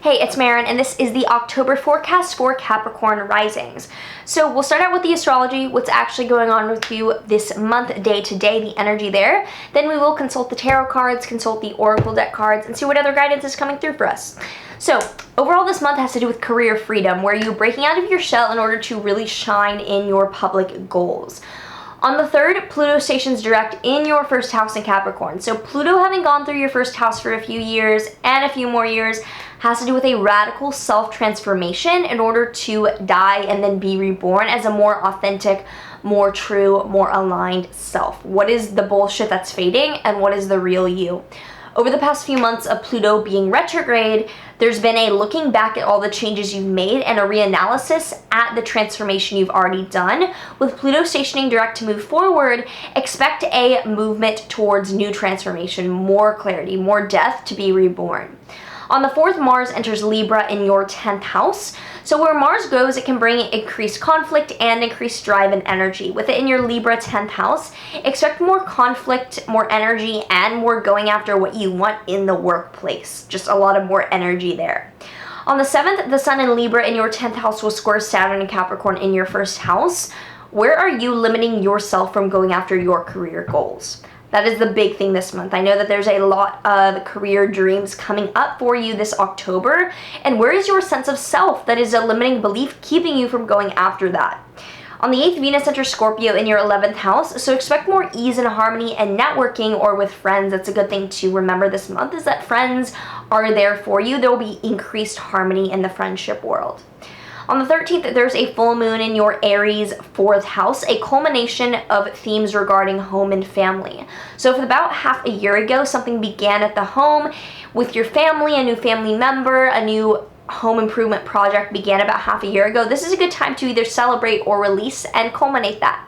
Hey, it's Maren, and this is the October forecast for Capricorn Risings. So we'll start out with the astrology, what's actually going on with you this month, day to day, the energy there. Then we will consult the tarot cards, consult the oracle deck cards, and see what other guidance is coming through for us. So overall, this month has to do with career freedom, where you're breaking out of your shell in order to really shine in your public goals. On the 3rd, Pluto stations direct in your first house in Capricorn. So Pluto, having gone through your first house for a few years and a few more years, has to do with a radical self-transformation in order to die and then be reborn as a more authentic, more true, more aligned self. What is the bullshit that's fading and what is the real you? Over the past few months of Pluto being retrograde, there's been a looking back at all the changes you've made and a reanalysis at the transformation you've already done. With Pluto stationing direct to move forward, expect a movement towards new transformation, more clarity, more death to be reborn. On the 4th, Mars enters Libra in your 10th house. So where Mars goes, it can bring increased conflict and increased drive and energy. With it in your Libra 10th house, expect more conflict, more energy, and more going after what you want in the workplace. Just a lot of more energy there. On the 7th, the Sun in Libra in your 10th house will square Saturn and Capricorn in your 1st house. Where are you limiting yourself from going after your career goals? That is the big thing this month. I know that there's a lot of career dreams coming up for you this October. And where is your sense of self that is a limiting belief keeping you from going after that? On the 8th, Venus enters Scorpio in your 11th house, so expect more ease and harmony and networking or with friends. That's a good thing to remember this month, is that friends are there for you. There will be increased harmony in the friendship world. On the 13th, there's a full moon in your Aries 4th house, a culmination of themes regarding home and family. So if about half a year ago, something began at the home with your family, a new family member, a new home improvement project began about half a year ago, this is a good time to either celebrate or release and culminate that.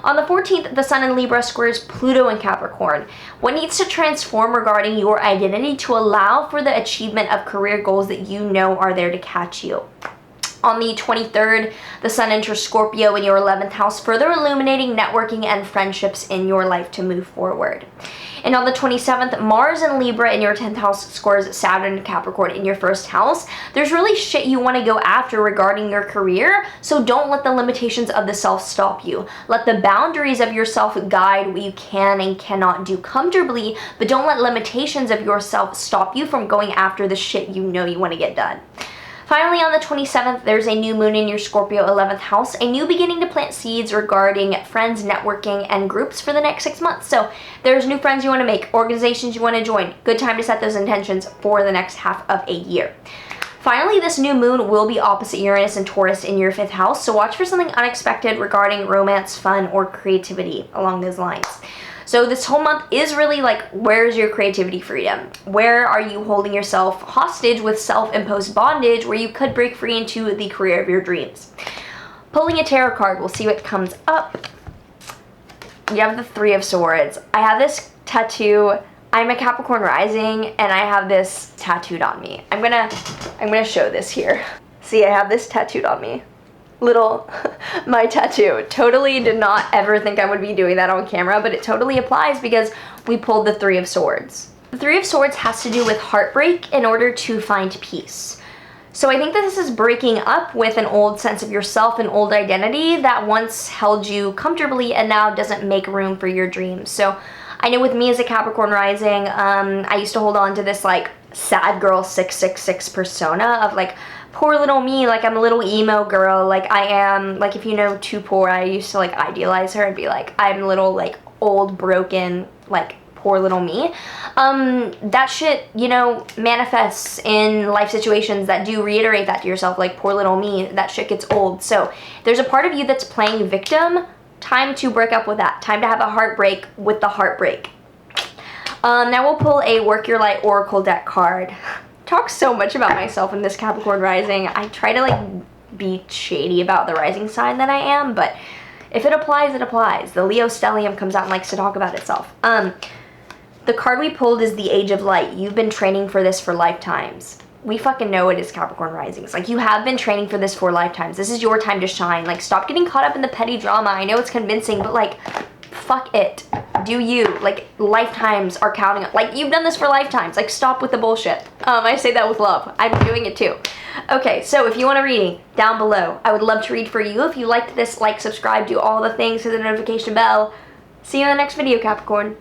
On the 14th, the Sun in Libra squares Pluto in Capricorn. What needs to transform regarding your identity to allow for the achievement of career goals that you know are there to catch you? On the 23rd, the Sun enters Scorpio in your 11th house, further illuminating networking and friendships in your life to move forward. And on the 27th, Mars in Libra in your 10th house squares Saturn and Capricorn in your 1st house. There's really shit you want to go after regarding your career, so don't let the limitations of the self stop you. Let the boundaries of yourself guide what you can and cannot do comfortably, but don't let limitations of yourself stop you from going after the shit you know you want to get done. Finally, on the 27th, there's a new moon in your Scorpio 11th house, a new beginning to plant seeds regarding friends, networking, and groups for the next 6 months. So there's new friends you want to make, organizations you want to join. Good time to set those intentions for the next half of a year. Finally, this new moon will be opposite Uranus and Taurus in your 5th house, so watch for something unexpected regarding romance, fun, or creativity along those lines. So this whole month is really like, where's your creativity freedom? Where are you holding yourself hostage with self-imposed bondage where you could break free into the career of your dreams? Pulling a tarot card, we'll see what comes up. You have the 3 of Swords. I have this tattoo. I'm a Capricorn Rising and I have this tattooed on me. I'm gonna show this here. See, I have this tattooed on me. My tattoo. Totally did not ever think I would be doing that on camera, but it totally applies because we pulled the 3 of Swords. The 3 of Swords has to do with heartbreak in order to find peace. So I think that this is breaking up with an old sense of yourself, an old identity that once held you comfortably and now doesn't make room for your dreams. So I know with me as a Capricorn Rising, I used to hold on to this like sad girl 666 persona of like, poor little me, like I'm a little emo girl, like I am, like if you know Too Poor, I used to like idealize her and be like, I'm a little like old, broken, like poor little me. That shit, you know, manifests in life situations that do reiterate that to yourself, like poor little me, that shit gets old. So there's a part of you that's playing victim, time to break up with that, time to have a heartbreak with the heartbreak. Now we'll pull a Work Your Light Oracle deck card. Talk so much about myself in this Capricorn Rising. I try to like be shady about the rising sign that I am, but if it applies, it applies. The Leo stellium comes out and likes to talk about itself. The card we pulled is the Age of Light. You've been training for this for lifetimes. We fucking know it is Capricorn Risings. Like, you have been training for this for lifetimes. This is your time to shine. Like, stop getting caught up in the petty drama. I know it's convincing, but like, fuck it. Do you. like lifetimes are counting. Like, you've done this for lifetimes. Like, stop with the bullshit. I say that with love. I'm doing it too. Okay, so if you want a reading, down below. I would love to read for you. If you liked this, like, subscribe, do all the things, hit the notification bell. See you in the next video, Capricorn.